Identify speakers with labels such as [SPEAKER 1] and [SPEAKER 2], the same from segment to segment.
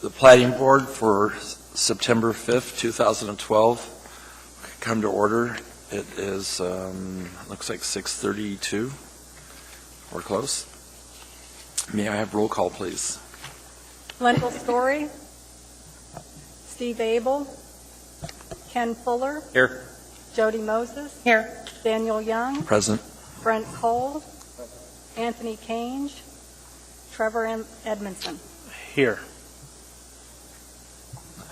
[SPEAKER 1] The Platting Board for September 5th, 2012, come to order. It is, looks like 6:32. We're close. May I have roll call, please?
[SPEAKER 2] Wendell Story, Steve Abel, Ken Fuller,
[SPEAKER 1] Here.
[SPEAKER 2] Jody Moses,
[SPEAKER 3] Here.
[SPEAKER 2] Daniel Young,
[SPEAKER 1] Present.
[SPEAKER 2] Brent Cole, Anthony Cange, Trevor Edmondson.
[SPEAKER 3] Here.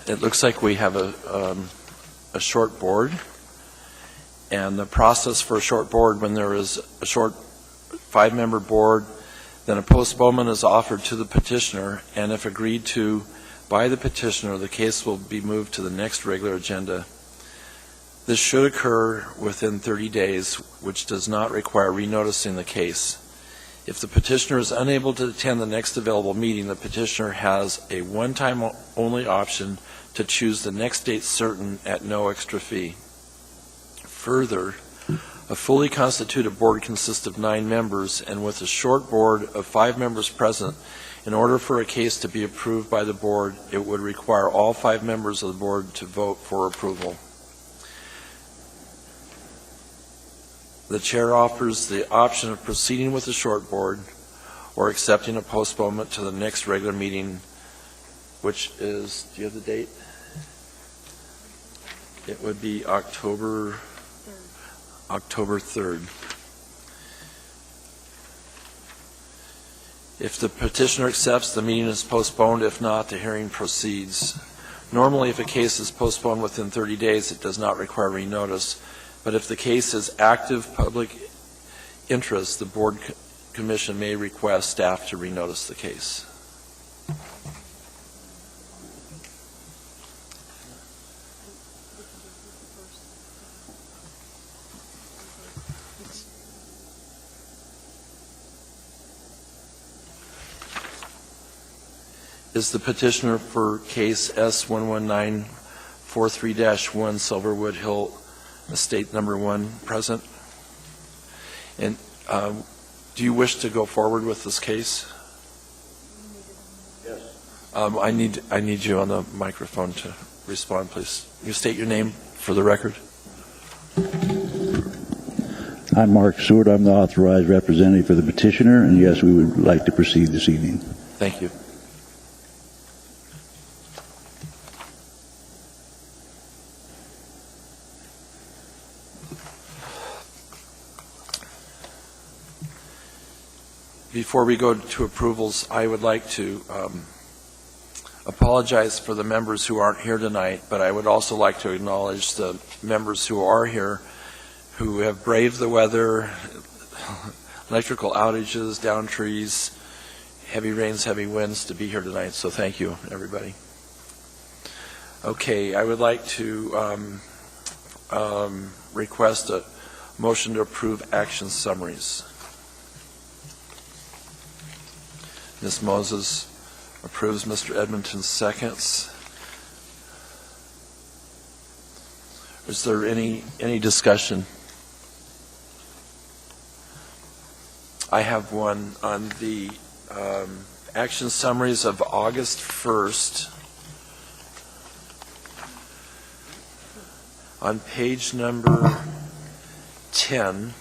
[SPEAKER 1] It looks like we have a short board, and the process for a short board, when there is a short 5-member board, then a postponement is offered to the petitioner, and if agreed to by the petitioner, the case will be moved to the next regular agenda. This should occur within 30 days, which does not require renoticing the case. If the petitioner is unable to attend the next available meeting, the petitioner has a one-time only option to choose the next date certain at no extra fee. Further, a fully constituted board consists of 9 members, and with a short board of 5 members present, in order for a case to be approved by the board, it would require all 5 members of the board to vote for approval. The chair offers the option of proceeding with the short board or accepting a postponement to the next regular meeting, which is, do you have the date? It would be October 3rd. If the petitioner accepts, the meeting is postponed. If not, the hearing proceeds. Normally, if a case is postponed within 30 days, it does not require renotice. But if the case is active public interest, the board commission may request staff to renotice the case. Is the petitioner for case S11943-1 Silverwood Hill Estate Number 1 present? And do you wish to go forward with this case? Yes. I need you on the microphone to respond, please. You state your name for the record.
[SPEAKER 4] I'm Mark Seward. I'm the authorized representative for the petitioner, and yes, we would like to proceed this evening.
[SPEAKER 1] Thank you. Before we go to approvals, I would like to apologize for the members who aren't here tonight, but I would also like to acknowledge the members who are here who have braved the weather, electrical outages, down trees, heavy rains, heavy winds to be here tonight. So thank you, everybody. Okay, I would like to request a motion to approve action summaries. Ms. Moses approves. Mr. Edmonton seconds. Is there any discussion? I have one on the action summaries of August 1st. On page number 10,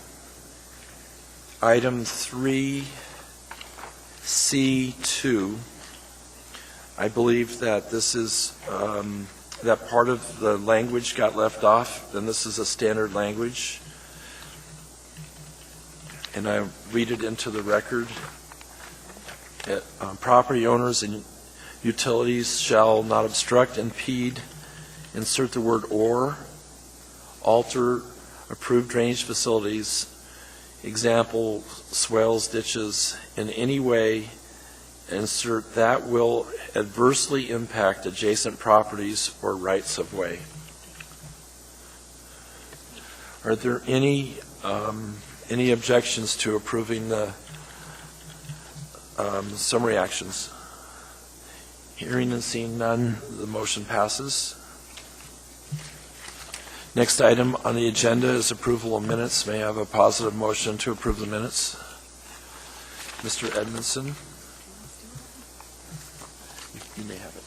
[SPEAKER 1] item 3C2, I believe that this is, that part of the language got left off, and this is a standard language. And I read it into the record. Property owners and utilities shall not obstruct, impede, insert the word or, alter approved drainage facilities, example, swales, ditches, in any way, insert that will adversely impact adjacent properties or rights of way. Are there any objections to approving the summary actions? Hearing and seeing none, the motion passes. Next item on the agenda is approval of minutes. May I have a positive motion to approve the minutes? Mr. Edmondson? You may have it.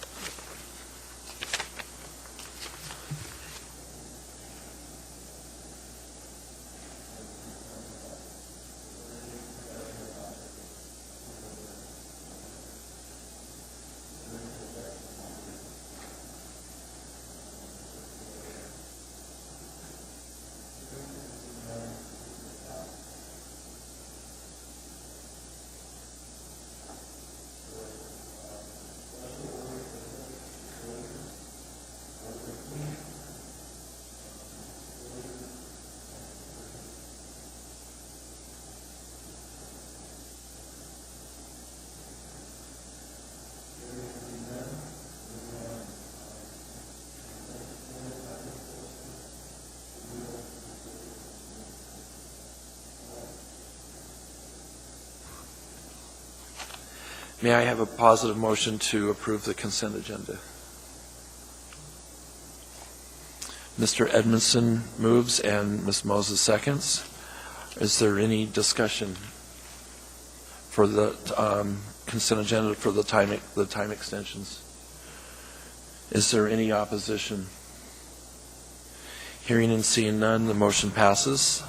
[SPEAKER 1] May I have a positive motion to approve the consent agenda? Mr. Edmondson moves and Ms. Moses seconds. Is there any discussion for the consent agenda for the time extensions? Is there any opposition? Hearing and seeing none, the motion passes.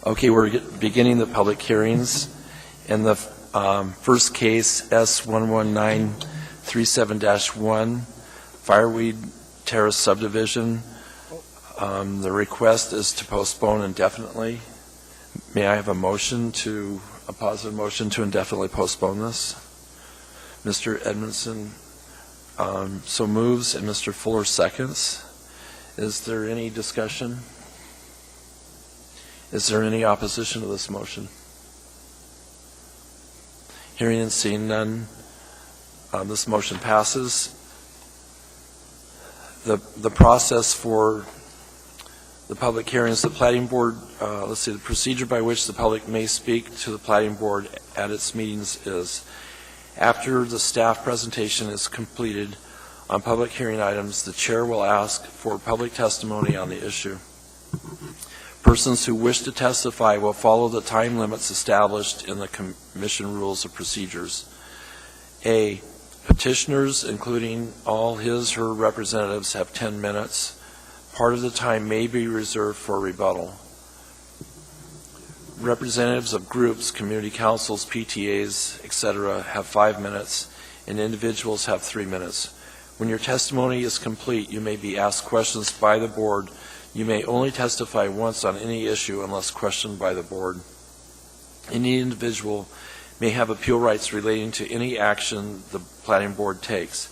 [SPEAKER 1] Okay, we're beginning the public hearings. In the first case, S11937-1, Fireweed Terrace subdivision. The request is to postpone indefinitely. May I have a positive motion to indefinitely postpone this? Mr. Edmondson so moves, and Mr. Fuller seconds. Is there any discussion? Is there any opposition to this motion? Hearing and seeing none, this motion passes. The process for the public hearings, the Platting Board, the procedure by which the public may speak to the Platting Board at its meetings is, after the staff presentation is completed on public hearing items, the chair will ask for public testimony on the issue. Persons who wish to testify will follow the time limits established in the Commission Rules of Procedures. A, petitioners, including all his/her representatives, have 10 minutes. Part of the time may be reserved for rebuttal. Representatives of groups, community councils, PTAs, etc., have 5 minutes, and individuals have 3 minutes. When your testimony is complete, you may be asked questions by the board. You may only testify once on any issue unless questioned by the board. Any individual may have appeal rights relating to any action the Platting Board takes.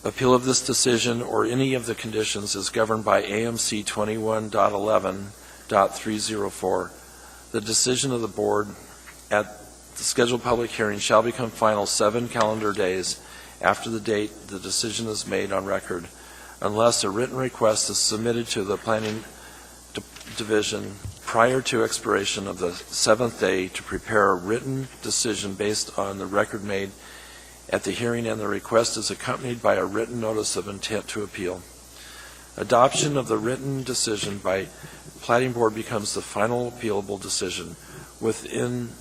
[SPEAKER 1] Appeal of this decision or any of the conditions is governed by AMC 21.11.304. The decision of the board at the scheduled public hearing shall become final 7 calendar days after the date the decision is made on record, unless a written request is submitted to the Planning Division prior to expiration of the 7th day to prepare a written decision based on the record made at the hearing, and the request is accompanied by a written notice of intent to appeal. Adoption of the written decision by Platting Board becomes the final appealable decision. Within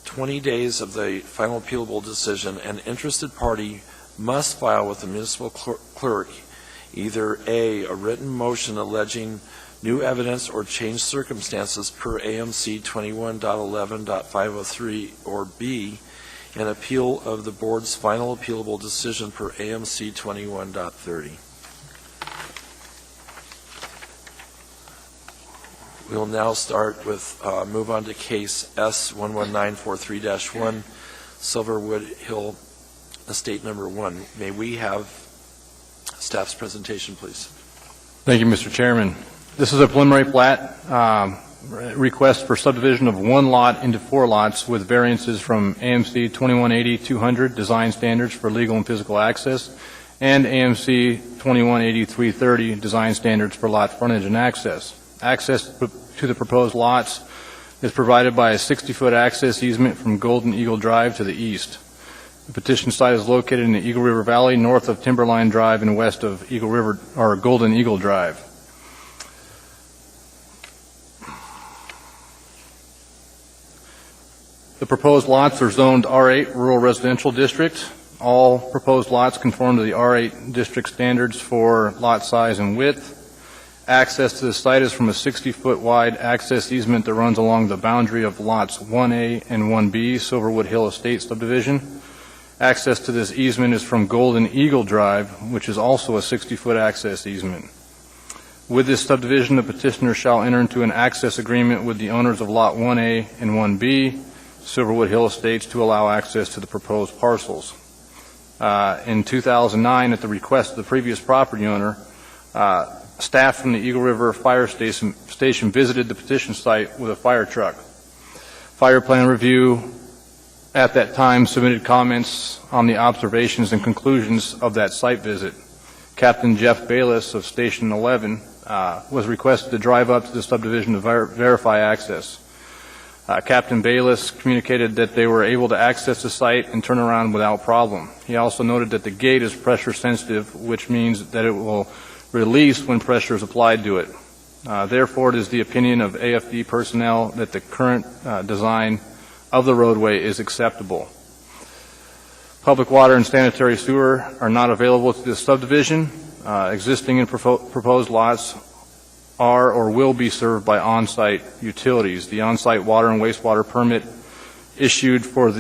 [SPEAKER 1] 20 days of the final appealable decision, an interested party must file with the municipal clerk either A, a written motion alleging new evidence or changed circumstances per AMC 21.11.503, or B, an appeal of the board's final appealable decision per AMC 21.30. We will now start with, move on to case S11943-1, Silverwood Hill Estate Number 1. May we have staff's presentation, please?
[SPEAKER 3] Thank you, Mr. Chairman. This is a preliminary plat request for subdivision of one lot into 4 lots with variances from AMC 2180-200 design standards for legal and physical access and AMC 2180-330 design standards for lot frontage and access. Access to the proposed lots is provided by a 60-foot access easement from Golden Eagle Drive to the east. The petition site is located in the Eagle River Valley, north of Timberline Drive and west of Golden Eagle Drive. The proposed lots are zoned R8 Rural Residential District. All proposed lots conform to the R8 district standards for lot size and width. Access to the site is from a 60-foot wide access easement that runs along the boundary of lots 1A and 1B, Silverwood Hill Estate subdivision. Access to this easement is from Golden Eagle Drive, which is also a 60-foot access easement. With this subdivision, the petitioner shall enter into an access agreement with the owners of lot 1A and 1B, Silverwood Hill Estates, to allow access to the proposed parcels. In 2009, at the request of the previous property owner, staff from the Eagle River Fire Station visited the petition site with a fire truck. Fire plan review at that time submitted comments on the observations and conclusions of that site visit. Captain Jeff Bayless of Station 11 was requested to drive up to the subdivision to verify access. Captain Bayless communicated that they were able to access the site and turn around without problem. He also noted that the gate is pressure sensitive, which means that it will release when pressure is applied to it. Therefore, it is the opinion of AFD personnel that the current design of the roadway is acceptable. Public water and sanitary sewer are not available to this subdivision. Existing and proposed lots are or will be served by on-site utilities. The on-site water and wastewater permit issued for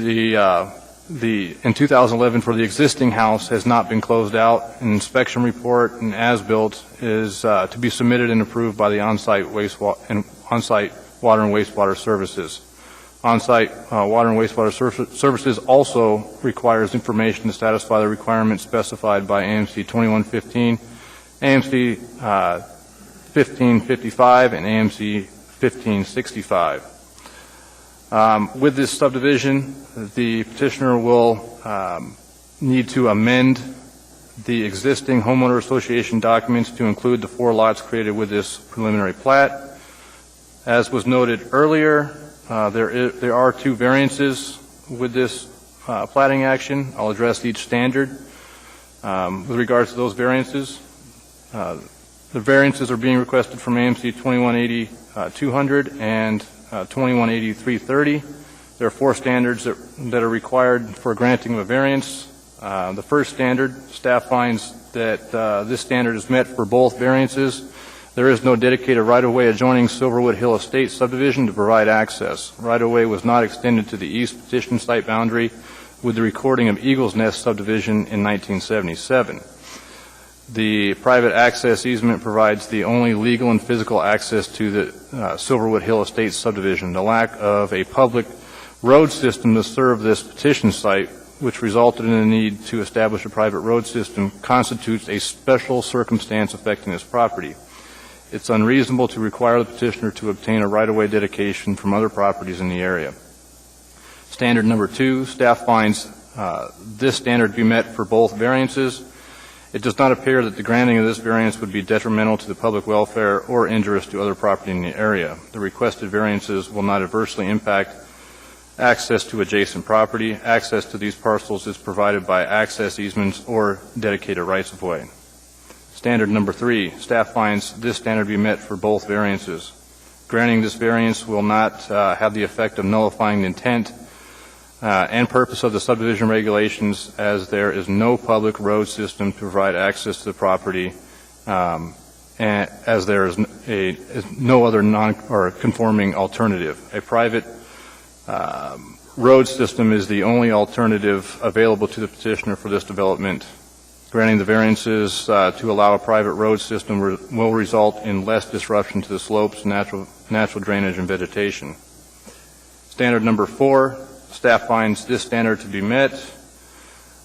[SPEAKER 3] in 2011 for the existing house has not been closed out. An inspection report and as-built is to be submitted and approved by the on-site water and wastewater services. On-site water and wastewater services also requires information to satisfy the requirements specified by AMC 2115, AMC 1555, and AMC 1565. With this subdivision, the petitioner will need to amend the existing homeowner association documents to include the 4 lots created with this preliminary plat. As was noted earlier, there are 2 variances with this platting action. I'll address each standard. With regards to those variances, the variances are being requested from AMC 2180-200 and 2180-330. There are 4 standards that are required for granting of a variance. The first standard, staff finds that this standard is met for both variances. There is no dedicated right-of-way adjoining Silverwood Hill Estate subdivision to provide access. Right-of-way was not extended to the east petition site boundary with the recording of Eagles Nest subdivision in 1977. The private access easement provides the only legal and physical access to the Silverwood Hill Estate subdivision. The lack of a public road system to serve this petition site, which resulted in the need to establish a private road system, constitutes a special circumstance affecting this property. It's unreasonable to require the petitioner to obtain a right-of-way dedication from other properties in the area. Standard number 2, staff finds this standard to be met for both variances. It does not appear that the granting of this variance would be detrimental to the public welfare or injurious to other property in the area. The requested variances will not adversely impact access to adjacent property. Access to these parcels is provided by access easements or dedicated rights-of-way. Standard number 3, staff finds this standard to be met for both variances. Granting this variance will not have the effect of nullifying the intent and purpose of the subdivision regulations, as there is no public road system to provide access to the property, and as there is no other conforming alternative. A private road system is the only alternative available to the petitioner for this development Granting the variances to allow a private road system will result in less disruption to the slopes, natural drainage, and vegetation. Standard number 4, staff finds this standard to be met.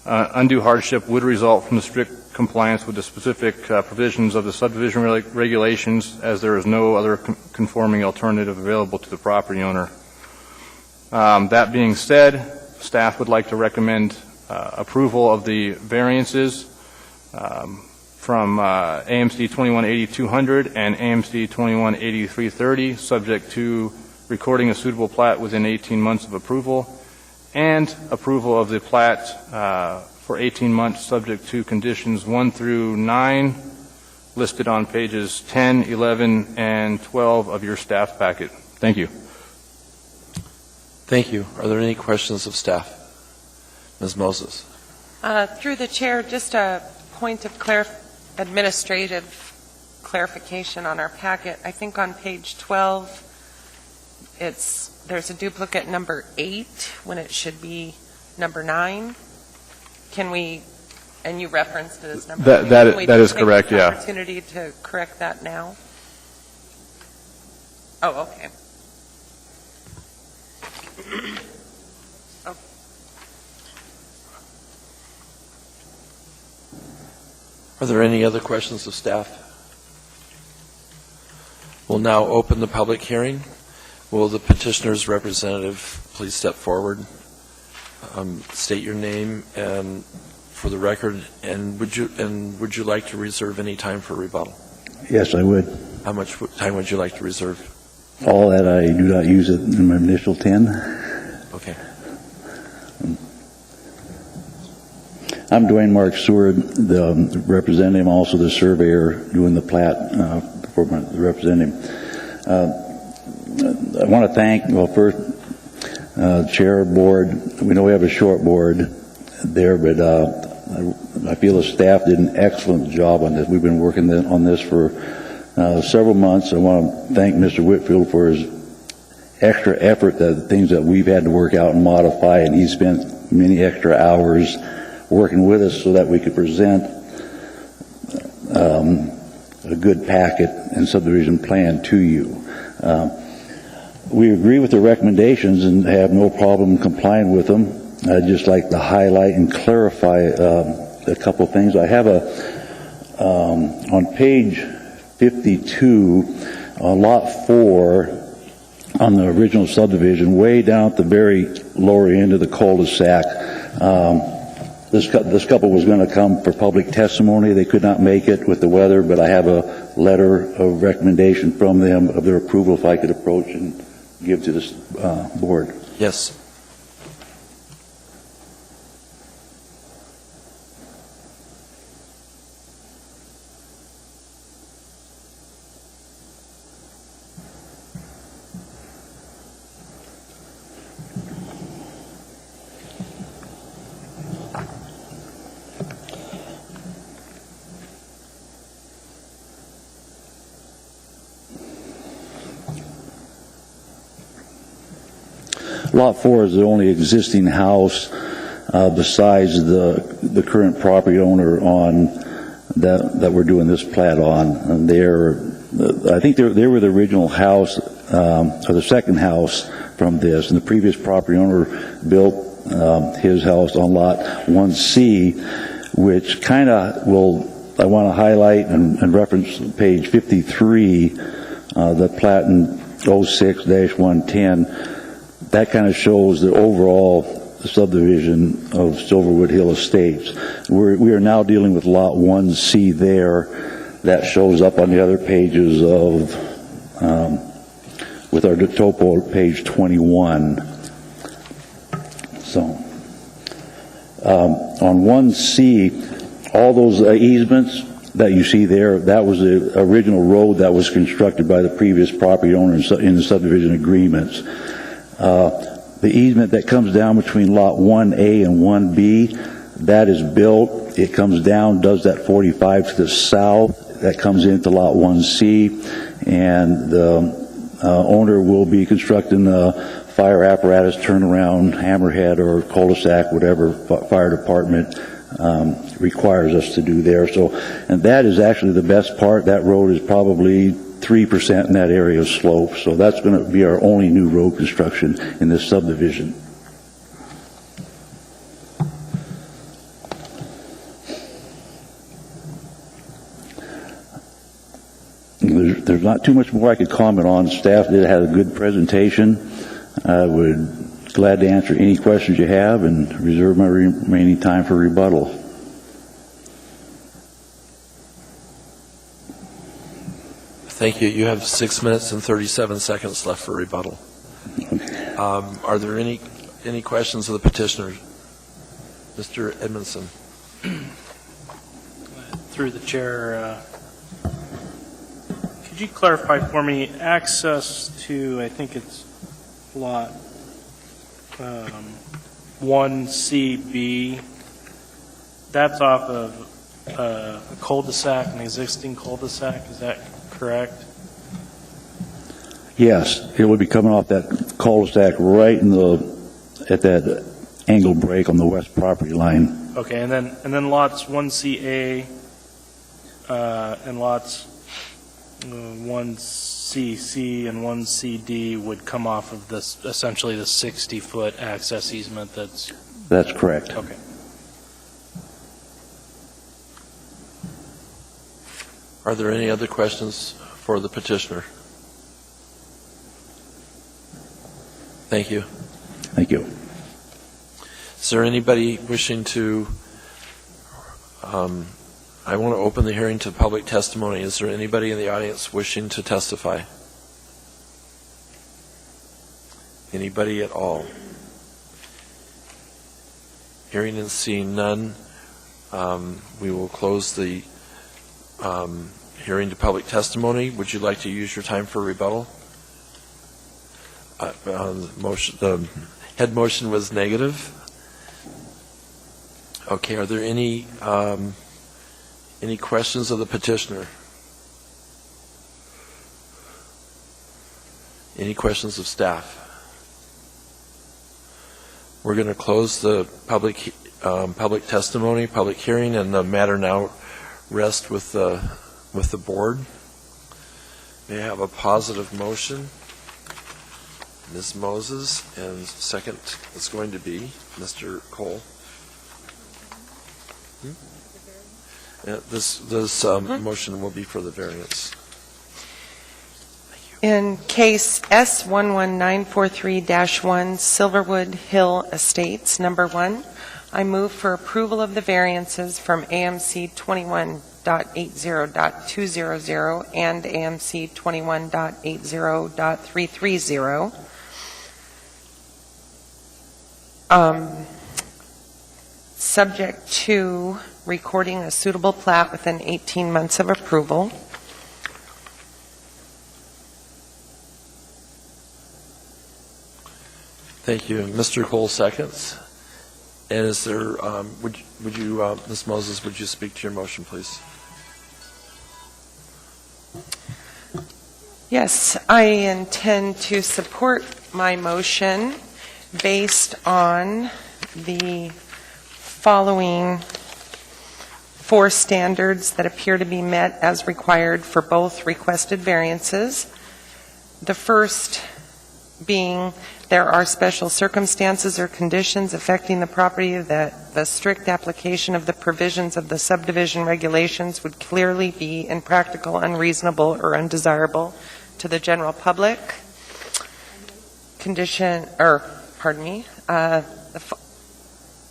[SPEAKER 3] Undue hardship would result from the strict compliance with the specific provisions of the subdivision regulations, as there is no other conforming alternative available to the property owner. That being said, staff would like to recommend approval of the variances from AMC 2180-200 and AMC 2180-330, subject to recording a suitable plat within 18 months of approval, and approval of the plat for 18 months subject to conditions 1 through 9 listed on pages 10, 11, and 12 of your staff packet. Thank you.
[SPEAKER 1] Thank you. Are there any questions of staff? Ms. Moses.
[SPEAKER 5] Through the chair, just a point of administrative clarification on our packet. I think on page 12, there's a duplicate number 8 when it should be number 9. Can we, and you referenced it as number 9.
[SPEAKER 3] That is correct,
[SPEAKER 5] take this
[SPEAKER 3] yeah.
[SPEAKER 5] opportunity to correct that now? Oh, okay.
[SPEAKER 1] Are there any other questions of staff? We'll now open the public hearing. Will the petitioner's representative please step forward, state your name and for the record, and would you like to reserve any time for rebuttal?
[SPEAKER 4] Yes, I would.
[SPEAKER 1] How much time would you like to reserve?
[SPEAKER 4] All that I do not use it in my initial 10.
[SPEAKER 1] Okay.
[SPEAKER 4] I'm Dwayne Mark Seward, the representative, also the surveyor doing the plat for the representative. I want to thank, well, first, chair, board. We know we have a short board there, but I feel the staff did an excellent job on this. We've been working on this for several months. I want to thank Mr. Whitfield for his extra effort, the things that we've had to work out and modify, and he spent many extra hours working with us so that we could present a good packet and subdivision plan to you. We agree with the recommendations and have no problem complying with them. I'd just like to highlight and clarify a couple of things. I have on page 52, lot 4, on the original subdivision, way down at the very lower end of the cul-de-sac. This couple was going to come for public testimony. They could not make it with the weather, but I have a letter of recommendation from them of their approval if I could approach and give to this board.
[SPEAKER 1] Yes.
[SPEAKER 4] Lot 4 is the only existing house besides the current property owner on that we're doing this plat on. And I think they were the original house, or the second house from this. And the previous property owner built his house on lot 1C, which kind of I want to highlight and reference page 53, the plat in 06-110. That kind of shows the overall subdivision of Silverwood Hill Estates. We are now dealing with lot 1C there. That shows up on the other pages of, with our topo page 21. So, on 1C, all those easements that you see there, that was the original road that was constructed by the previous property owner in the subdivision agreements. The easement that comes down between lot 1A and 1B, that is built. It comes down, does that 45 to the south. That comes into lot 1C, and the owner will be constructing a fire apparatus turnaround, hammerhead, or cul-de-sac, whatever fire department requires us to do there. So, and that is actually the best part. That road is probably 3% in that area of slope. So that's going to be our only new road construction in this subdivision. There's not too much more I could comment on. Staff did have a good presentation. I would glad to answer any questions you have and reserve my remaining time for rebuttal.
[SPEAKER 1] Thank you. You have 6 minutes and 37 seconds left for rebuttal. Are there any questions of the petitioner? Mr. Edmondson.
[SPEAKER 6] Through the chair, could you clarify for me access to, I think it's lot 1CB, that's off of a cul-de-sac, an existing cul-de-sac, is that correct?
[SPEAKER 4] Yes, it would be coming off that cul-de-sac right at that angle break on the west property line.
[SPEAKER 6] Okay, and then lots 1CA and lots 1CC and 1CD would come off of this, essentially the 60-foot access easement that's...
[SPEAKER 4] That's correct.
[SPEAKER 6] Okay.
[SPEAKER 1] Are there any other questions for the petitioner? Thank you.
[SPEAKER 4] Thank you.
[SPEAKER 1] Is there anybody wishing to, I want to open the hearing to public testimony. Is there anybody in the audience wishing to testify? Anybody at all? Hearing and seeing none, we will close the hearing to public testimony. Would you like to use your time for rebuttal? The head motion was negative. Okay, are there any questions of the petitioner? Any questions of staff? We're going to close the public testimony, public hearing, and the matter now rest with the board. May I have a positive motion? Ms. Moses, and second is going to be Mr. Cole. This motion will be for the variance.
[SPEAKER 5] In case S11943-1, Silverwood Hill Estates, number 1, I move for approval of the variances from AMC 21.80.200 and AMC 21.80.330. Subject to recording a suitable plat within 18 months of approval.
[SPEAKER 1] Thank you. Mr. Cole seconds. And is there, would you, Ms. Moses, would you speak to your motion, please?
[SPEAKER 5] Yes, I intend to support my motion based on the following 4 standards that appear to be met as required for both requested variances. The first being there are special circumstances or conditions affecting the property that the strict application of the provisions of the subdivision regulations would clearly be impractical, unreasonable, or undesirable to the general public. The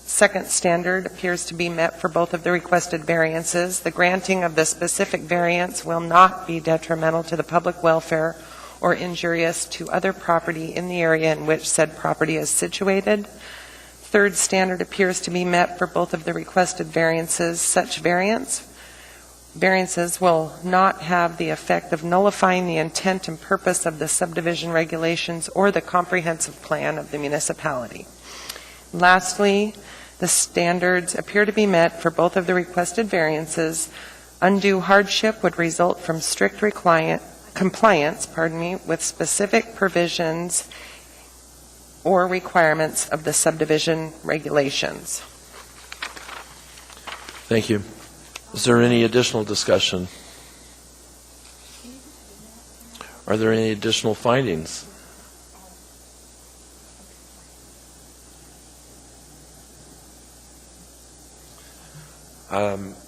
[SPEAKER 5] second standard appears to be met for both of the requested variances. The granting of the specific variance will not be detrimental to the public welfare or injurious to other property in the area in which said property is situated. Third standard appears to be met for both of the requested variances. Such variances will not have the effect of nullifying the intent and purpose of the subdivision regulations or the comprehensive plan of the municipality. Lastly, the standards appear to be met for both of the requested variances. Undue hardship would result from strict compliance with specific provisions or requirements of the subdivision regulations.
[SPEAKER 1] Thank you. Is there any additional discussion? Are there any additional findings?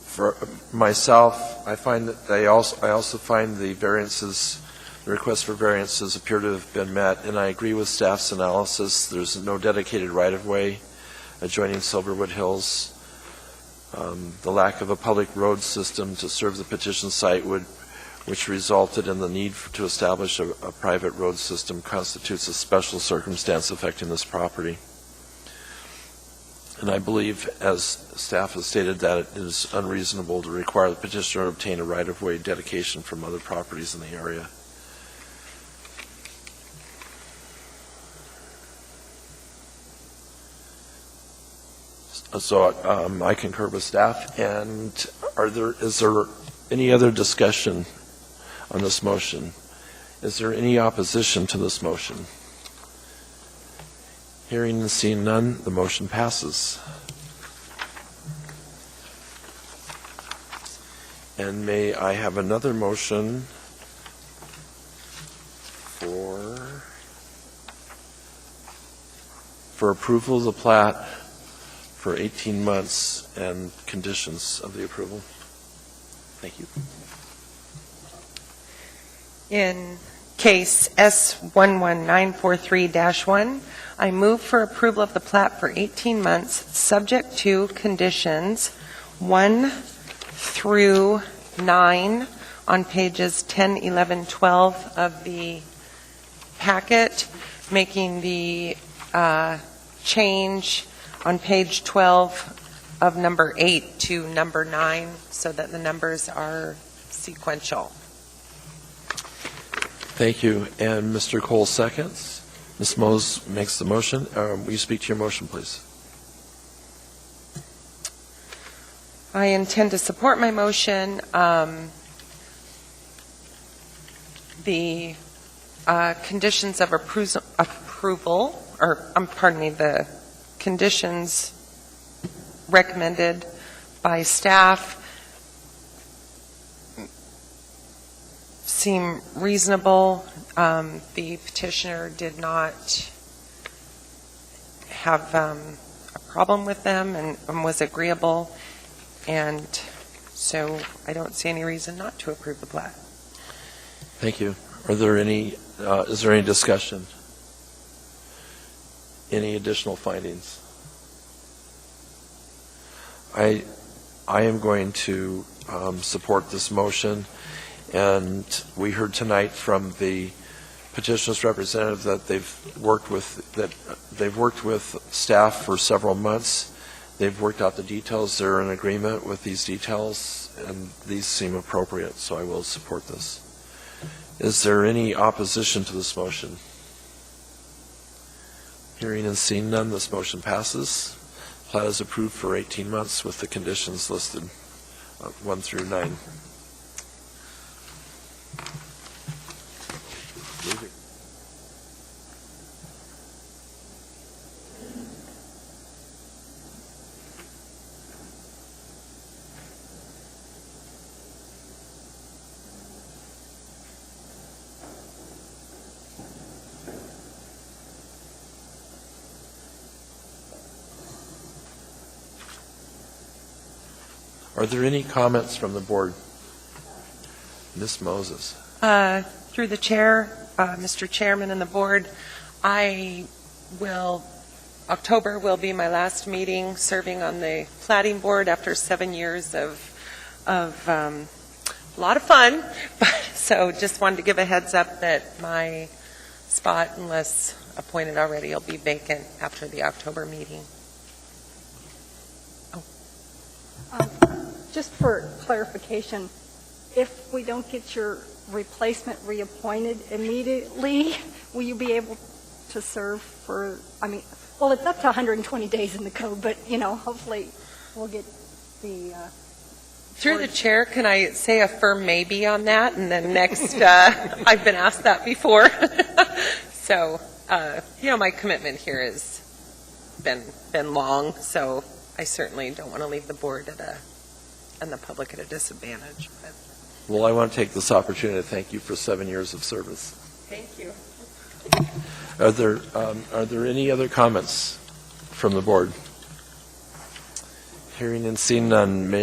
[SPEAKER 1] For myself, I find that I also find the requests for variances appear to have been met, and I agree with staff's analysis. There's no dedicated right-of-way adjoining Silverwood Hills. The lack of a public road system to serve the petition site which resulted in the need to establish a private road system constitutes a special circumstance affecting this property. And I believe, as staff has stated, that it is unreasonable to require the petitioner to obtain a right-of-way dedication from other properties in the area. So I concur with staff. And is there any other discussion on this motion? Is there any opposition to this motion? Hearing and seeing none, the motion passes. And may I have another motion for approval of the plat for 18 months and conditions of the approval? Thank you.
[SPEAKER 5] In case S11943-1, I move for approval of the plat for 18 months, subject to conditions 1 through 9 on pages 10, 11, 12 of the packet, making the change on page 12 of number 8 to number 9 so that the numbers are sequential.
[SPEAKER 1] Thank you. And Mr. Cole seconds. Ms. Mose makes the motion. Will you speak to your motion, please?
[SPEAKER 5] I intend to support my motion. The conditions of approval, the conditions recommended by staff seem reasonable. The petitioner did not have a problem with them and was agreeable, and so I don't see any reason not to approve the plat.
[SPEAKER 1] Thank you. Is there any discussion? Any additional findings? I am going to support this motion, and we heard tonight from the petitioner's representative that they've worked with staff for several months. They've worked out the details. They're in agreement with these details, and these seem appropriate, so I will support this. Is there any opposition to this motion? Hearing and seeing none, this motion passes. Plat is approved for 18 months with the conditions listed, 1 through 9. Are there any comments from the board? Ms. Moses.
[SPEAKER 5] Through the chair, Mr. Chairman and the board, October will be my last meeting serving on the Platting Board after 7 years of a lot of fun. So just wanted to give a heads up that my spot, unless appointed already, will be vacant after the October meeting.
[SPEAKER 2] Just for clarification, if we don't get your replacement reappointed immediately, will you be able to serve for, well, it's up to 120 days in the code, but, hopefully we'll get the...
[SPEAKER 5] Through the chair, can I say a firm maybe on that? And then next, I've been asked that before. So, my commitment here has been long, so I certainly don't want to leave the board at a and the public at a disadvantage. But
[SPEAKER 1] Well, I want to take this opportunity to thank you for 7 years of service.
[SPEAKER 5] thank you.
[SPEAKER 1] Are there any other comments from the board? Hearing and seeing none,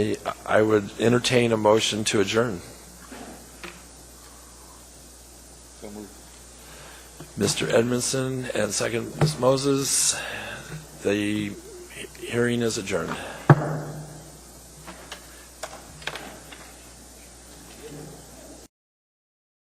[SPEAKER 1] I would entertain a motion to adjourn. Mr. Edmondson and second Ms. Moses. The hearing is adjourned.